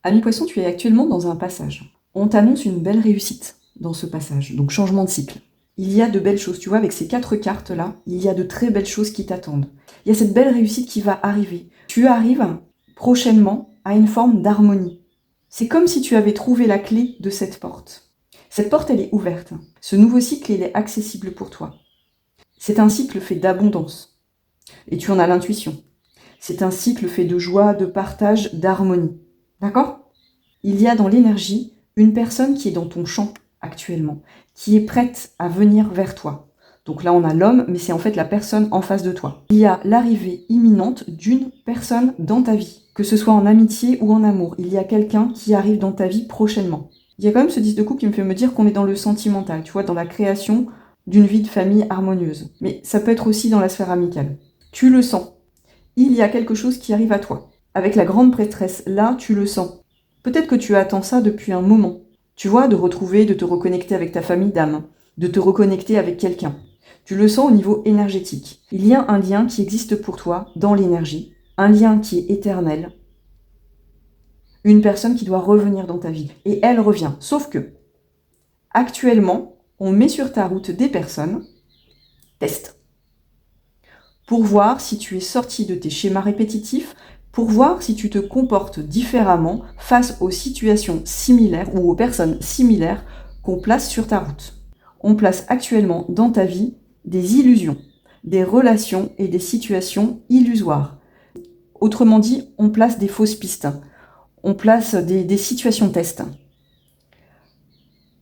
Ami Poisson, tu es actuellement dans un passage. On t'annonce une belle réussite dans ce passage, donc changement de cycle. Il y a de belles choses, tu vois, avec ces 4 cartes-là, il y a de très belles choses qui t'attendent. Il y a cette belle réussite qui va arriver. Tu arrives prochainement à une forme d'harmonie. C'est comme si tu avais trouvé la clé de cette porte. Cette porte, elle est ouverte. Ce nouveau cycle, il est accessible pour toi. C'est un cycle fait d'abondance. Et tu en as l'intuition. C'est un cycle fait de joie, de partage, d'harmonie. D'accord ? Il y a dans l'énergie une personne qui est dans ton champ actuellement, qui est prête à venir vers toi. Donc là, on a l'homme, mais c'est en fait la personne en face de toi. Il y a l'arrivée imminente d'une personne dans ta vie, que ce soit en amitié ou en amour. Il y a quelqu'un qui arrive dans ta vie prochainement. Il y a quand même ce 10 de coupe qui me fait me dire qu'on est dans le sentimental, tu vois, dans la création d'une vie de famille harmonieuse. Mais ça peut être aussi dans la sphère amicale. Tu le sens. Il y a quelque chose qui arrive à toi. Avec la grande prêtresse, là, tu le sens. Peut-être que tu attends ça depuis un moment. Tu vois, de retrouver, de te reconnecter avec ta famille d'âme, de te reconnecter avec quelqu'un. Tu le sens au niveau énergétique. Il y a un lien qui existe pour toi dans l'énergie, un lien qui est éternel, une personne qui doit revenir dans ta vie. Et elle revient. Sauf que, actuellement, on met sur ta route des personnes, test, pour voir si tu es sorti de tes schémas répétitifs, pour voir si tu te comportes différemment face aux situations similaires ou aux personnes similaires qu'on place sur ta route. On place actuellement dans ta vie des illusions, des relations et des situations illusoires. Autrement dit, on place des fausses pistes, on place des situations tests.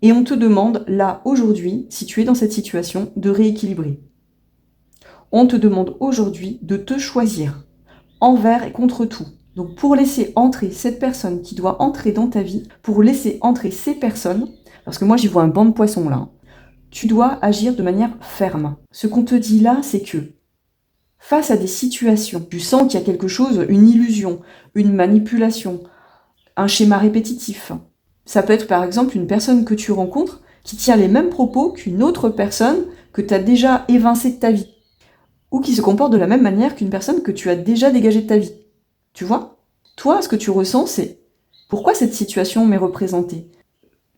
Et on te demande, là, aujourd'hui, si tu es dans cette situation, de rééquilibrer. On te demande aujourd'hui de te choisir envers et contre tout. Donc pour laisser entrer cette personne qui doit entrer dans ta vie, pour laisser entrer ces personnes, parce que moi j'y vois un banc de poissons là, tu dois agir de manière ferme. Ce qu'on te dit là, c'est que face à des situations, tu sens qu'il y a quelque chose, une illusion, une manipulation, un schéma répétitif. Ça peut être par exemple une personne que tu rencontres qui tient les mêmes propos qu'une autre personne que tu as déjà évincée de ta vie, ou qui se comporte de la même manière qu'une personne que tu as déjà dégagée de ta vie. Tu vois ? Toi, ce que tu ressens, c'est pourquoi cette situation m'est représentée ?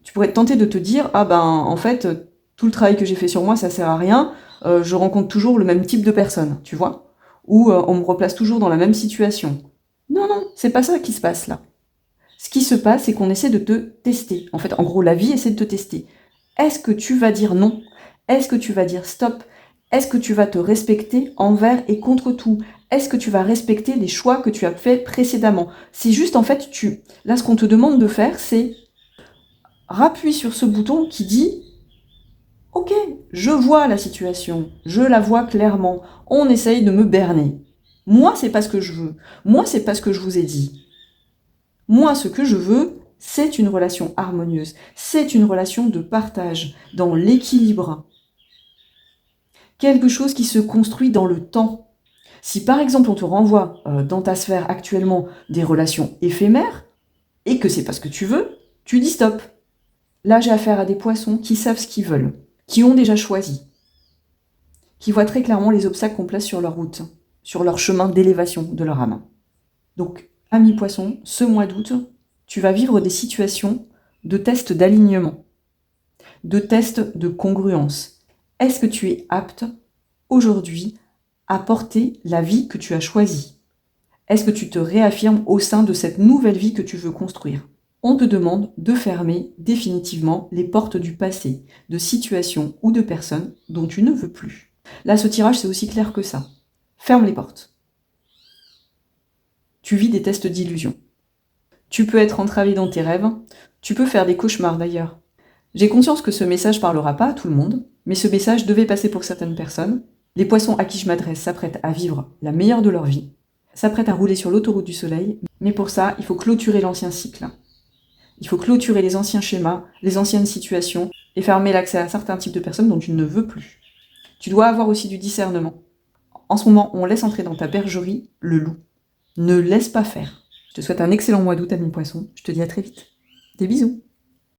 Tu pourrais te tenter de te dire, ah ben, en fait, tout le travail que j'ai fait sur moi, ça sert à rien, je rencontre toujours le même type de personne, tu vois ? Ou on me replace toujours dans la même situation. Non, non, c'est pas ça qui se passe là. Ce qui se passe, c'est qu'on essaie de te tester. En fait, en gros, la vie essaie de te tester. Est-ce que tu vas dire non ? Est-ce que tu vas dire stop ? Est-ce que tu vas te respecter envers et contre tout ? Est-ce que tu vas respecter les choix que tu as faits précédemment ? C'est juste, en fait, là, ce qu'on te demande de faire, c'est rappuie sur ce bouton qui dit « Ok, je vois la situation, je la vois clairement, on essaye de me berner. Moi, c'est pas ce que je veux. Moi, c'est pas ce que je vous ai dit. Moi, ce que je veux, c'est une relation harmonieuse, c'est une relation de partage, dans l'équilibre. Quelque chose qui se construit dans le temps. Si par exemple on te renvoie dans ta sphère actuellement des relations éphémères, et que c'est pas ce que tu veux, tu dis stop. Là j'ai affaire à des poissons qui savent ce qu'ils veulent, qui ont déjà choisi, qui voient très clairement les obstacles qu'on place sur leur route, sur leur chemin d'élévation de leur âme. Donc, ami poisson, ce mois d'août, tu vas vivre des situations de tests d'alignement, de tests de congruence. Est-ce que tu es apte aujourd'hui à porter la vie que tu as choisie ? Est-ce que tu te réaffirmes au sein de cette nouvelle vie que tu veux construire ? On te demande de fermer définitivement les portes du passé, de situations ou de personnes dont tu ne veux plus. Là, ce tirage, c'est aussi clair que ça. Ferme les portes. Tu vis des tests d'illusion. Tu peux être entravé dans tes rêves, tu peux faire des cauchemars d'ailleurs. J'ai conscience que ce message parlera pas à tout le monde, mais ce message devait passer pour certaines personnes. Les poissons à qui je m'adresse s'apprêtent à vivre la meilleure de leur vie, s'apprêtent à rouler sur l'autoroute du soleil, mais pour ça, il faut clôturer l'ancien cycle. Il faut clôturer les anciens schémas, les anciennes situations, et fermer l'accès à certains types de personnes dont tu ne veux plus. Tu dois avoir aussi du discernement. En ce moment, on laisse entrer dans ta bergerie le loup. Ne laisse pas faire. Je te souhaite un excellent mois d'août, ami poisson. Je te dis à très vite. Des bisous.